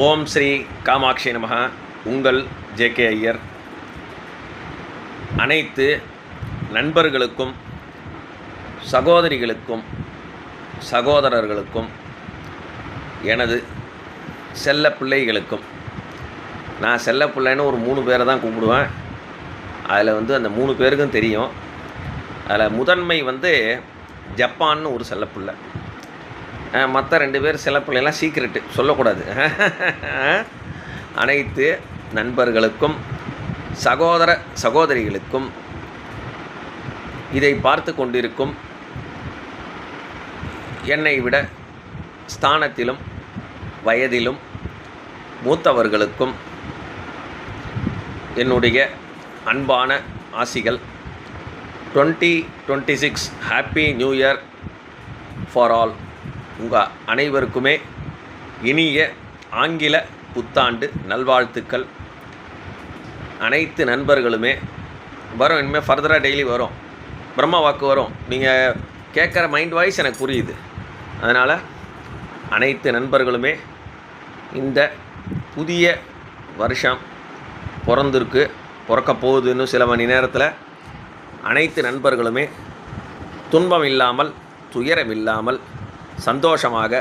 ஓம் ஸ்ரீ காமாட்சி நமஹ. உங்கள் ஜே.கே. ஐயர். அனைத்து நண்பர்களுக்கும், சகோதரிகளுக்கும், சகோதரர்களுக்கும், எனது செல்ல பிள்ளைகளுக்கும், நான் செல்ல பிள்ளைன்னு ஒரு 3 பேரை தான் கூப்பிடுவேன். அதில் அந்த 3 பேருக்கும் தெரியும். அதில் முதன்மை ஜப்பான்னு ஒரு செல்லப்பிள்ளை. மற்ற 2 பேர் செல்லப்பிள்ளைலாம் சீக்ரெட்டு, சொல்லக்கூடாது. அனைத்து நண்பர்களுக்கும், சகோதர சகோதரிகளுக்கும், இதை பார்த்து கொண்டிருக்கும் என்னை விட ஸ்தானத்திலும் வயதிலும் மூத்தவர்களுக்கும் என்னுடைய அன்பான ஆசிகள். 2026 happy new year for all. உங்கள் அனைவருக்குமே இனிய ஆங்கில புத்தாண்டு நல்வாழ்த்துக்கள். அனைத்து நண்பர்களுமே வரும். இனிமேல் ஃபர்தராக டெய்லி வரும், பிரம்ம வாக்கு வரும். நீங்கள் கேட்குற மைண்ட் வாய்ஸ் எனக்கு புரியுது. அதனால் அனைத்து நண்பர்களுமே இந்த புதிய வருஷம் பிறக்க போகுதுன்னு சில மணி நேரத்தில் அனைத்து நண்பர்களுமே துன்பம் இல்லாமல், துயரம் இல்லாமல், சந்தோஷமாக